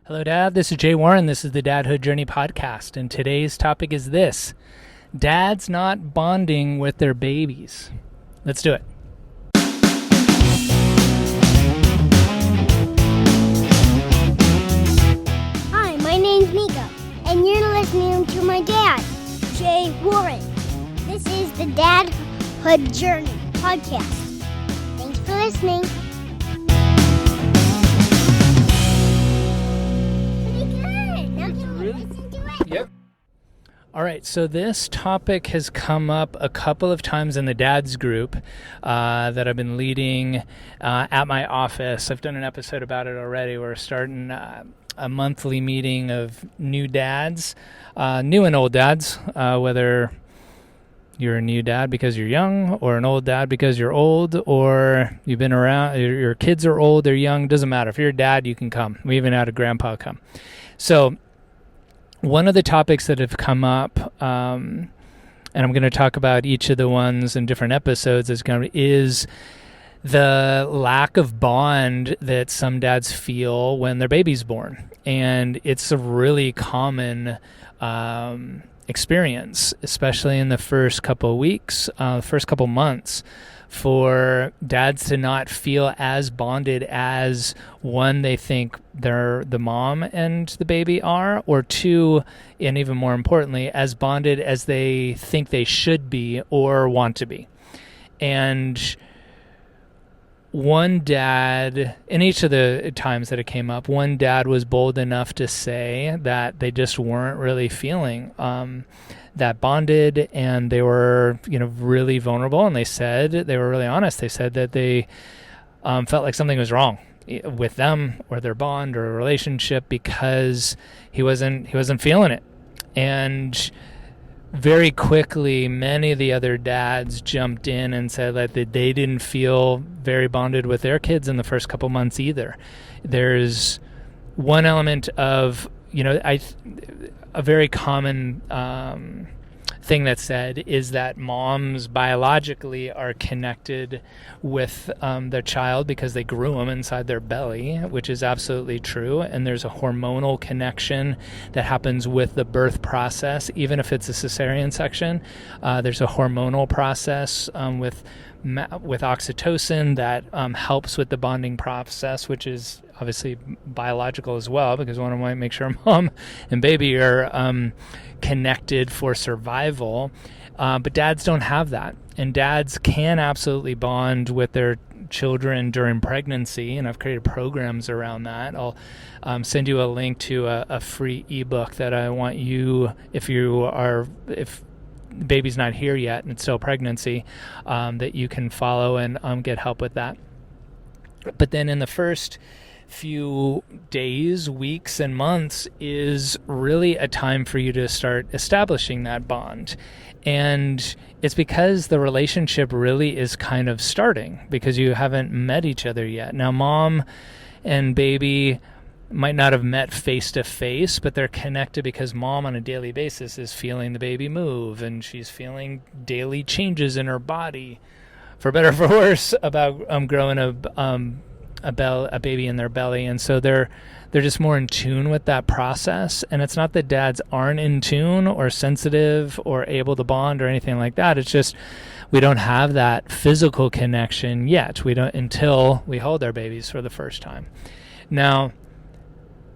Hello, Dad. This is Jay Warren. This is the Dadhood Journey podcast. And today's topic is this: dads not bonding with their babies. Let's do it. Hi, my name's Miko, and you're listening to my dad, Jay Warren. This is the Dadhood Journey podcast. Thanks for listening. Yep. All right, so this topic has come up a couple of times in the dads group that I've been leading at my office. I've done an episode about it already. We're starting a monthly meeting of new dads, new and old dads, whether you're a new dad because you're young or an old dad because you're old, or you've been around, your kids are old, they're young, doesn't matter. If you're a dad, you can come. We even had a grandpa come. So one of the topics that have come up, and I'm going to talk about each of the ones in different episodes, is the lack of bond that some dads feel when their baby's born. And it's a really common experience, especially in the first couple of weeks, first couple months, for dads to not feel as bonded as, one, they think the mom and the baby are, or two, and even more importantly, as bonded as they think they should be or want to be. And one dad, in each of the times that it came up, one dad was bold enough to say that they just weren't really feeling that bonded, and they were, really vulnerable. And they were really honest. They said that they felt like something was wrong with them or their bond or relationship because he wasn't feeling it. And very quickly, many of the other dads jumped in and said that they didn't feel very bonded with their kids in the first couple months either. There's one element of, a very common thing that's said is that moms biologically are connected with their child because they grew them inside their belly, which is absolutely true. And there's a hormonal connection that happens with the birth process, even if it's a cesarean section. There's a hormonal process with oxytocin that helps with the bonding process, which is obviously biological as well, because one might make sure mom and baby are connected for survival. But dads don't have that. And dads can absolutely bond with their children during pregnancy, and I've created programs around that. I'll send you a link to a free ebook that I want you, if baby's not here yet and it's still pregnancy, that you can follow and get help with that. But then in the first few days, weeks, and months is really a time for you to start establishing that bond. And it's because the relationship really is kind of starting because you haven't met each other yet. Now, mom and baby might not have met face to face, but they're connected because mom on a daily basis is feeling the baby move, and she's feeling daily changes in her body, for better or for worse, about growing a baby in their belly. And so they're just more in tune with that process. And it's not that dads aren't in tune or sensitive or able to bond or anything like that. It's just we don't have that physical connection yet. We don't, until we hold our babies for the first time. Now,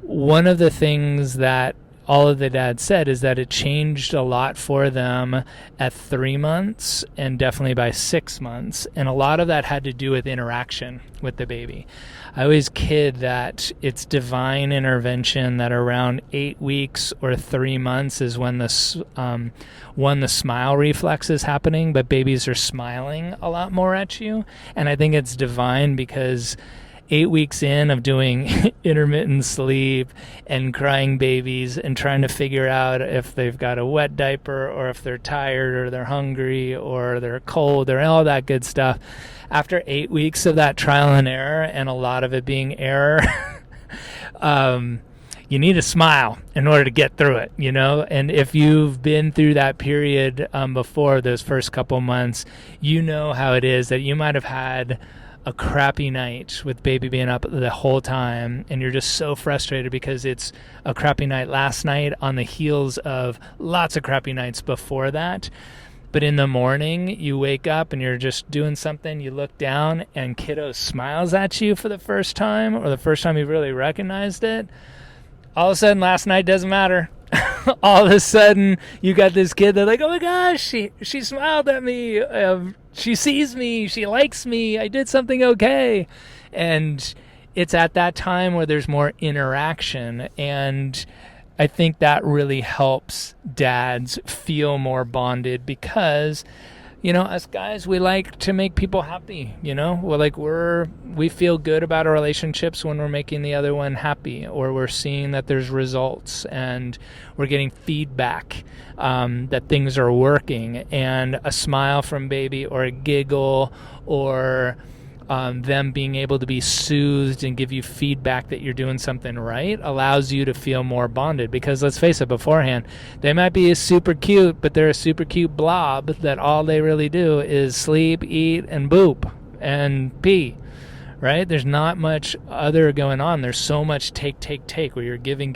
one of the things that all of the dads said is that it changed a lot for them at 3 months and definitely by 6 months. And a lot of that had to do with interaction with the baby. I always kid that it's divine intervention that around 8 weeks or 3 months is when the smile reflex is happening, but babies are smiling a lot more at you. And I think it's divine because 8 weeks in of doing intermittent sleep and crying babies and trying to figure out if they've got a wet diaper or if they're tired or they're hungry or they're cold or all that good stuff. After 8 weeks of that trial and error, and a lot of it being error, you need a smile in order to get through it, And if you've been through that period before, those first couple months, you know how it is that you might have had a crappy night with baby being up the whole time, and you're just so frustrated because it's a crappy night last night on the heels of lots of crappy nights before that. But in the morning, you wake up and you're just doing something, you look down and kiddo smiles at you for the first time, or the first time you've really recognized it. All of a sudden, last night doesn't matter. All of a sudden, you got this kid that's like, oh my gosh, she smiled at me. She sees me. She likes me. I did something okay. And it's at that time where there's more interaction. And I think that really helps dads feel more bonded because, us guys, we like to make people happy, we feel good about our relationships when we're making the other one happy, or we're seeing that there's results and we're getting feedback that things are working, and a smile from baby or a giggle or them being able to be soothed and give you feedback that you're doing something right allows you to feel more bonded. Because let's face it, beforehand, they might be super cute, but they're a super cute blob that all they really do is sleep, eat, and boop and pee, right? There's not much other going on. There's so much take, where you're giving,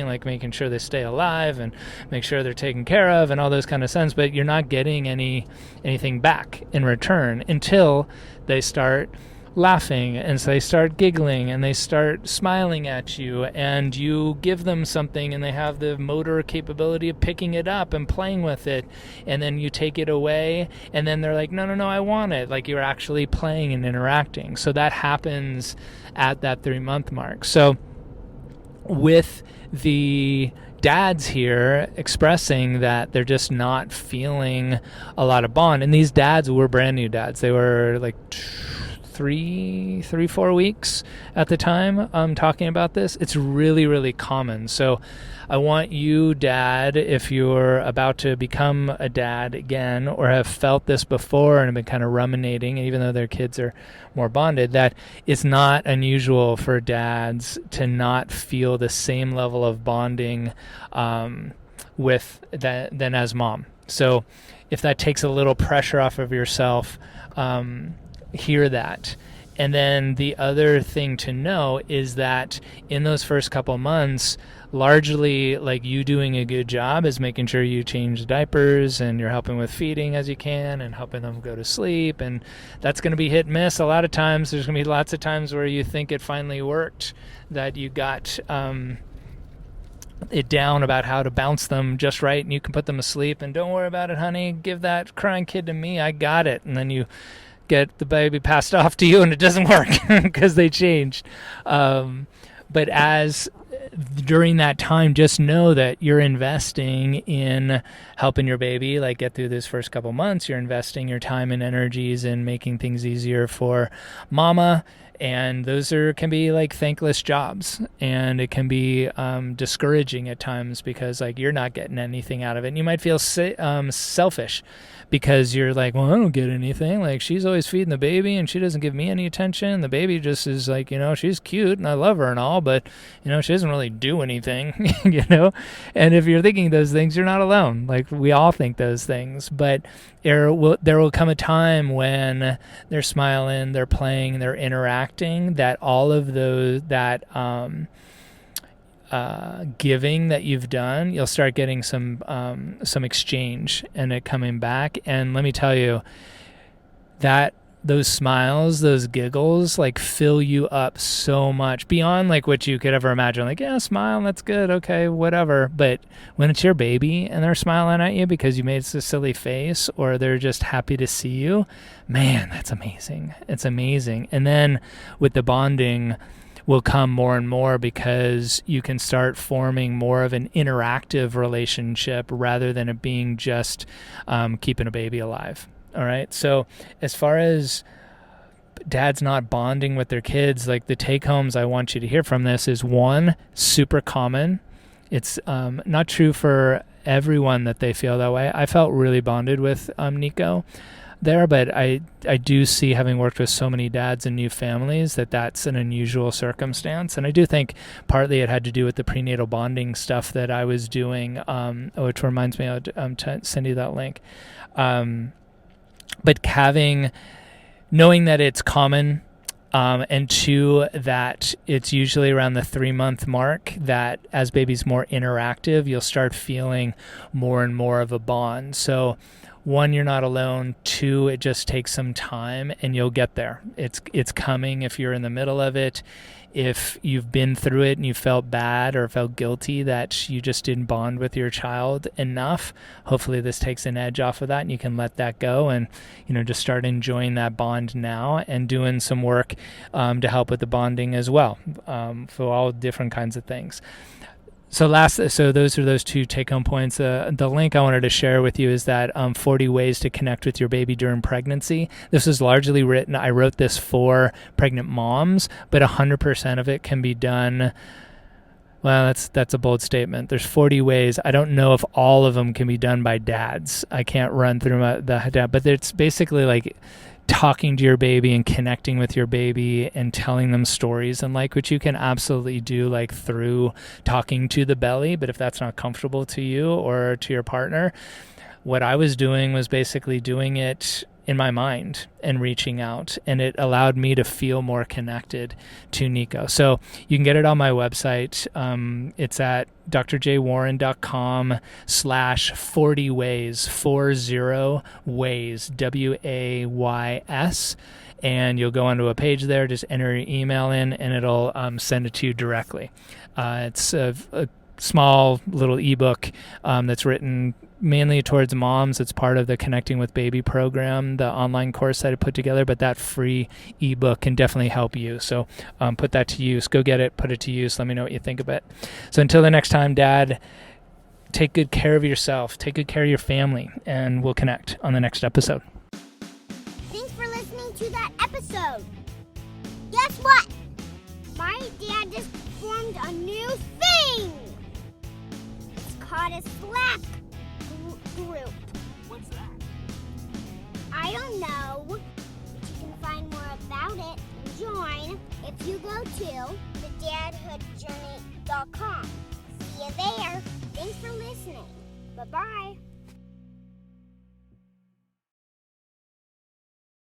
like making sure they stay alive and make sure they're taken care of and all those kind of sense, but you're not getting anything back in return until they start laughing, and so they start giggling and they start smiling at you, and you give them something and they have the motor capability of picking it up and playing with it, and then you take it away and then they're like, no, I want it. Like, you're actually playing and interacting. So that happens at that 3-month mark. So with the dads here expressing that they're just not feeling a lot of bond, and these dads were brand new dads. They were like 4 weeks at the time talking about this. It's really, really common. So I want you, dad, if you're about to become a dad again or have felt this before and have been kind of ruminating, even though their kids are more bonded, that it's not unusual for dads to not feel the same level of bonding with that than as mom. So if that takes a little pressure off of yourself, hear that. And then the other thing to know is that in those first couple months, largely like you doing a good job is making sure you change diapers and you're helping with feeding as you can and helping them go to sleep. And that's going to be hit and miss. A lot of times there's going to be lots of times where you think it finally worked, that you got it down about how to bounce them just right and you can put them asleep, and don't worry about it, honey, give that crying kid to me, I got it. And then you get the baby passed off to you and it doesn't work because they changed. But as during that time, just know that you're investing in helping your baby like get through this first couple months. You're investing your time and energies in making things easier for mama. And those can be like thankless jobs, and it can be discouraging at times because like you're not getting anything out of it. And you might feel selfish because you're like, well, I don't get anything. Like, she's always feeding the baby and she doesn't give me any attention. The baby just is like, she's cute and I love her and all, but, she doesn't really do anything, And if you're thinking those things, you're not alone. Like, we all think those things. But there will come a time when they're smiling, they're playing, they're interacting, that all of those, that giving that you've done, you'll start getting some exchange and it coming back. And let me tell you that those smiles, those giggles, like fill you up so much beyond like what you could ever imagine. Like, yeah, smile, that's good, okay, whatever. But when it's your baby and they're smiling at you because you made a silly face, or they're just happy to see you, man, that's amazing. It's amazing. And then with the bonding will come more and more because you can start forming more of an interactive relationship rather than it being just keeping a baby alive. All right. So as far as dads not bonding with their kids, like the take homes I want you to hear from this is, one, super common. It's not true for everyone that they feel that way. I felt really bonded with Nico there, but I do see, having worked with so many dads and new families, that's an unusual circumstance. And I do think partly it had to do with the prenatal bonding stuff that I was doing, which reminds me, I'll send you that link. But having knowing that it's common, and 2, that it's usually around the 3-month mark that as baby's more interactive, you'll start feeling more and more of a bond. So 1, you're not alone. 2, it just takes some time and you'll get there. It's coming if you're in the middle of it. If you've been through it and you felt bad or felt guilty that you just didn't bond with your child enough, hopefully this takes an edge off of that and you can let that go and, just start enjoying that bond now and doing some work to help with the bonding as well, for all different kinds of things. So those are those 2 take-home points. The link I wanted to share with you is that 40 ways to connect with your baby during pregnancy. This is largely written. I wrote this for pregnant moms, but 100% of it can be done. Well, that's a bold statement. There's 40 ways. I don't know if all of them can be done by dads. I can't run through the dad, but it's basically like talking to your baby and connecting with your baby and telling them stories and which you can absolutely do through talking to the belly. But if that's not comfortable to you or to your partner, what I was doing was basically doing it in my mind and reaching out, and it allowed me to feel more connected to Nico. So you can get it on my website. It's at drjwarren.com/40 ways, 40 ways, WAYS. And you'll go onto a page there, just enter your email in, and it'll send it to you directly. It's a small little ebook that's written mainly towards moms. It's part of the Connecting with Baby program, the online course that I put together, but that free ebook can definitely help you. So put that to use. Go get it, put it to use. Let me know what you think of it. So until the next time, Dad, take good care of yourself, take good care of your family, and we'll connect on the next episode. Thanks for listening to that episode. Guess what? My dad just formed a new thing. It's called a Slack group. What's that? I don't know, but you can find more about it and join if you go to thedadhoodjourney.com. See you there. Thanks for listening. Bye-bye.